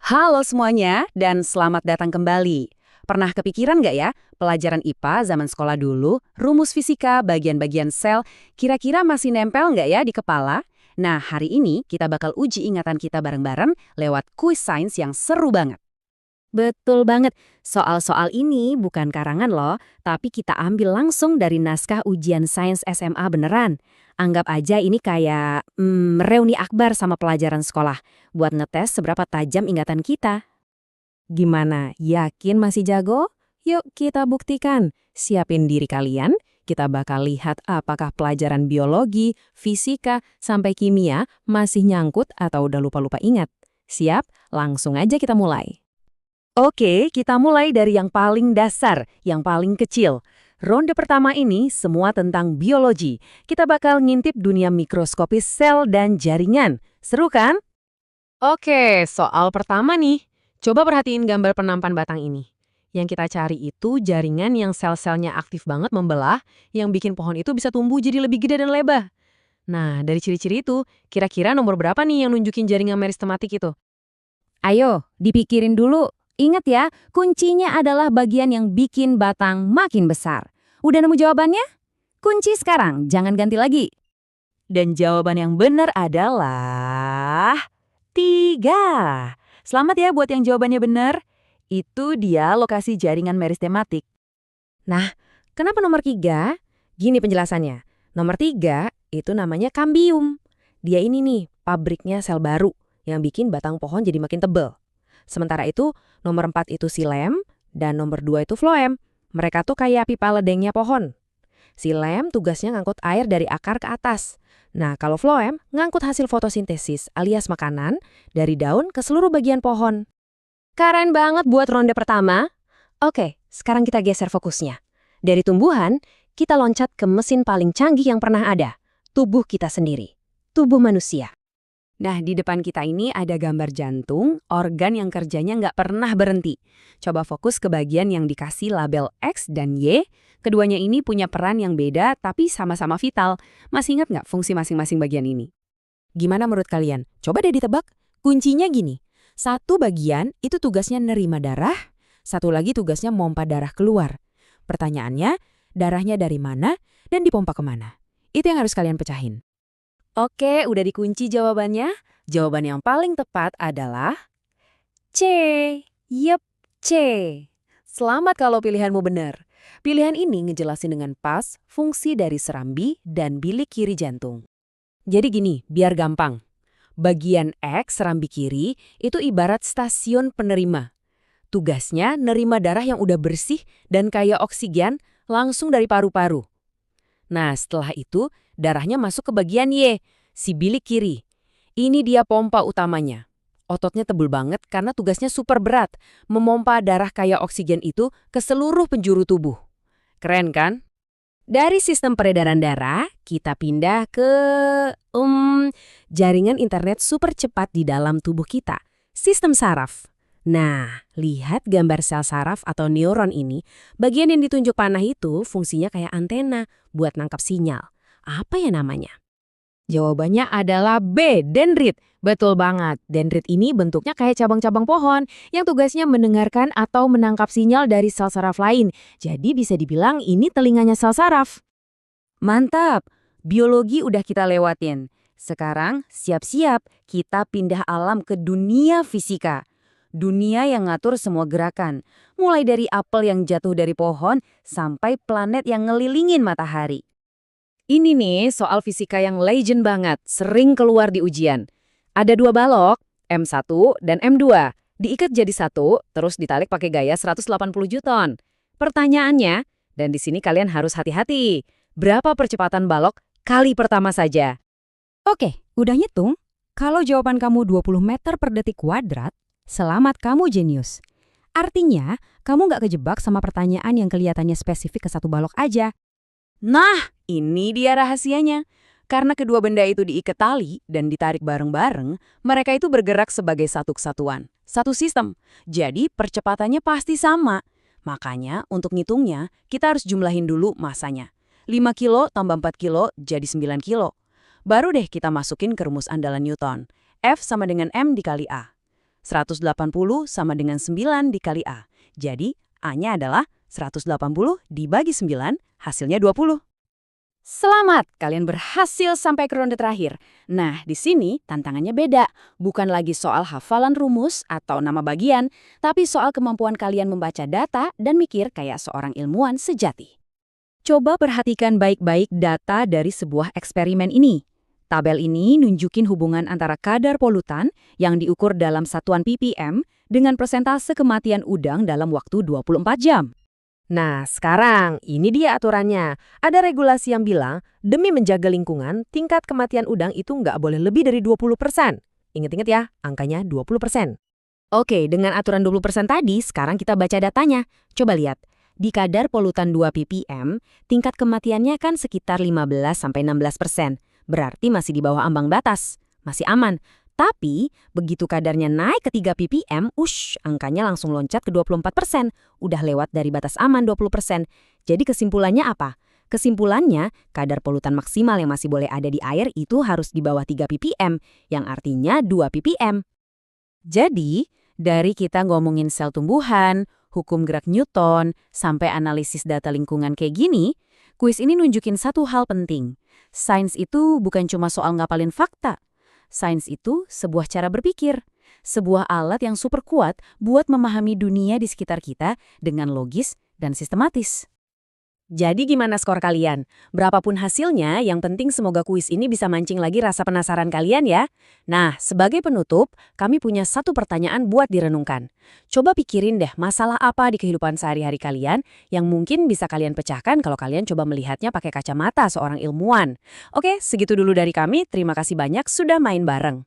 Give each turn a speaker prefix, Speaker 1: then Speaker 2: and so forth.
Speaker 1: Halo semuanya, dan selamat datang kembali. Pernah kepikiran nggak ya, pelajaran IPA zaman sekolah dulu, rumus fisika, bagian-bagian sel, kira-kira masih nempel nggak ya di kepala? Nah, hari ini kita bakal uji ingatan kita bareng-bareng lewat kuis sains yang seru banget.
Speaker 2: Betul banget. Soal-soal ini bukan karangan loh, tapi kita ambil langsung dari naskah ujian sains SMA beneran. Anggap aja ini kayak reuni akbar sama pelajaran sekolah, buat ngetes seberapa tajam ingatan kita. Gimana, yakin masih jago? Yuk kita buktikan. Siapin diri kalian, kita bakal lihat apakah pelajaran biologi, fisika, sampai kimia masih nyangkut atau udah lupa-lupa ingat. Siap? Langsung aja kita mulai.
Speaker 1: Oke, kita mulai dari yang paling dasar, yang paling kecil. Ronde pertama ini semua tentang biologi. Kita bakal ngintip dunia mikroskopis sel dan jaringan. Seru kan?
Speaker 3: Oke, soal pertama nih. Coba perhatiin gambar penampan batang ini. Yang kita cari itu jaringan yang sel-selnya aktif banget membelah, yang bikin pohon itu bisa tumbuh jadi lebih gede dan lebar. Nah, dari ciri-ciri itu, kira-kira nomor berapa nih yang nunjukin jaringan meristematik itu?
Speaker 2: Ayo, dipikirin dulu. Ingat ya, kuncinya adalah bagian yang bikin batang makin besar. Udah nemu jawabannya? Kunci sekarang, jangan ganti lagi.
Speaker 1: Dan jawaban yang benar adalah 3. Selamat ya buat yang jawabannya benar. Itu dia lokasi jaringan meristematik.
Speaker 2: Nah, kenapa nomor 3? Gini penjelasannya. Nomor 3 itu namanya kambium. Dia ini nih, pabriknya sel baru yang bikin batang pohon jadi makin tebel. Sementara itu, nomor 4 itu silem, dan nomor 2 itu floem. Mereka tuh kayak pipa ledengnya pohon. Silem tugasnya ngangkut air dari akar ke atas. Nah, kalau floem ngangkut hasil fotosintesis alias makanan dari daun ke seluruh bagian pohon.
Speaker 3: Keren banget buat ronde pertama. Oke, sekarang kita geser fokusnya. Dari tumbuhan, kita loncat ke mesin paling canggih yang pernah ada. Tubuh kita sendiri. Tubuh manusia.
Speaker 1: Nah, di depan kita ini ada gambar jantung, organ yang kerjanya nggak pernah berhenti. Coba fokus ke bagian yang dikasih label X dan Y. Keduanya ini punya peran yang beda, tapi sama-sama vital. Masih ingat nggak fungsi masing-masing bagian ini?
Speaker 2: Gimana menurut kalian? Coba deh ditebak. Kuncinya gini, satu bagian itu tugasnya nerima darah, satu lagi tugasnya mompa darah keluar. Pertanyaannya, darahnya dari mana dan dipompa kemana? Itu yang harus kalian pecahin.
Speaker 1: Oke, udah dikunci jawabannya. Jawaban yang paling tepat adalah C. Yep, C. Selamat kalau pilihanmu benar. Pilihan ini ngejelasin dengan pas fungsi dari serambi dan bilik kiri jantung. Jadi gini, biar gampang. Bagian X serambi kiri itu ibarat stasiun penerima. Tugasnya nerima darah yang udah bersih dan kaya oksigen langsung dari paru-paru. Nah, setelah itu, darahnya masuk ke bagian Y, si bilik kiri. Ini dia pompa utamanya. Ototnya tebel banget karena tugasnya super berat, memompa darah kaya oksigen itu ke seluruh penjuru tubuh. Keren kan? Dari sistem peredaran darah, kita pindah ke jaringan internet super cepat di dalam tubuh kita, sistem saraf. Nah, lihat gambar sel saraf atau neuron ini, bagian yang ditunjuk panah itu fungsinya kayak antena buat nangkap sinyal. Apa ya namanya? Jawabannya adalah B, dendrit. Betul banget, dendrit ini bentuknya kayak cabang-cabang pohon yang tugasnya mendengarkan atau menangkap sinyal dari sel saraf lain. Jadi bisa dibilang ini telinganya sel saraf. Mantap, biologi udah kita lewatin. Sekarang siap-siap kita pindah alam ke dunia fisika. Dunia yang ngatur semua gerakan, mulai dari apel yang jatuh dari pohon sampai planet yang ngelilingin matahari. Ini nih soal fisika yang legend banget, sering keluar di ujian. Ada dua balok, M1 dan M2, diikat jadi satu, terus ditarik pakai gaya 180 Newton. Pertanyaannya, dan di sini kalian harus hati-hati, berapa percepatan balok kali pertama saja?
Speaker 2: Oke, udah ngitung? Kalau jawaban kamu 20 meter per detik kuadrat, selamat kamu jenius. Artinya, kamu nggak kejebak sama pertanyaan yang kelihatannya spesifik ke satu balok aja.
Speaker 1: Nah, ini dia rahasianya. Karena kedua benda itu diikat tali dan ditarik bareng-bareng, mereka itu bergerak sebagai satu kesatuan, satu sistem. Jadi percepatannya pasti sama. Makanya untuk ngitungnya, kita harus jumlahin dulu masanya. 5 kilo tambah 4 kilo jadi 9 kilo. Baru deh kita masukin ke rumus andalan Newton. F sama dengan M dikali A. 180 sama dengan 9 dikali A. Jadi, A-nya adalah 180 dibagi 9, hasilnya 20.
Speaker 2: Selamat, kalian berhasil sampai ke ronde terakhir. Nah, di sini tantangannya beda. Bukan lagi soal hafalan rumus atau nama bagian, tapi soal kemampuan kalian membaca data dan mikir kayak seorang ilmuwan sejati. Coba perhatikan baik-baik data dari sebuah eksperimen ini. Tabel ini nunjukin hubungan antara kadar polutan yang diukur dalam satuan ppm dengan persentase kematian udang dalam waktu 24 jam.
Speaker 3: Nah, sekarang ini dia aturannya. Ada regulasi yang bilang, demi menjaga lingkungan, tingkat kematian udang itu nggak boleh lebih dari 20%. Ingat-ingat ya, angkanya 20%.
Speaker 2: Oke, dengan aturan 20% tadi, sekarang kita baca datanya. Coba lihat. Di kadar polutan 2 ppm, tingkat kematiannya kan sekitar 15-16%. Berarti masih di bawah ambang batas. Masih aman. Tapi, begitu kadarnya naik ke 3 ppm, angkanya langsung loncat ke 24%. Udah lewat dari batas aman 20%. Jadi kesimpulannya apa? Kesimpulannya, kadar polutan maksimal yang masih boleh ada di air itu harus di bawah 3 ppm, yang artinya 2 ppm. Jadi, dari kita ngomongin sel tumbuhan, hukum gerak Newton, sampai analisis data lingkungan kayak gini, kuis ini nunjukin satu hal penting. Sains itu bukan cuma soal ngapalin fakta. Sains itu sebuah cara berpikir, sebuah alat yang super kuat buat memahami dunia di sekitar kita dengan logis dan sistematis.
Speaker 1: Jadi gimana skor kalian? Berapapun hasilnya, yang penting semoga kuis ini bisa mancing lagi rasa penasaran kalian ya. Nah, sebagai penutup, kami punya satu pertanyaan buat direnungkan. Coba pikirin deh masalah apa di kehidupan sehari-hari kalian yang mungkin bisa kalian pecahkan kalau kalian coba melihatnya pakai kacamata seorang ilmuwan. Oke, segitu dulu dari kami. Terima kasih banyak sudah main bareng.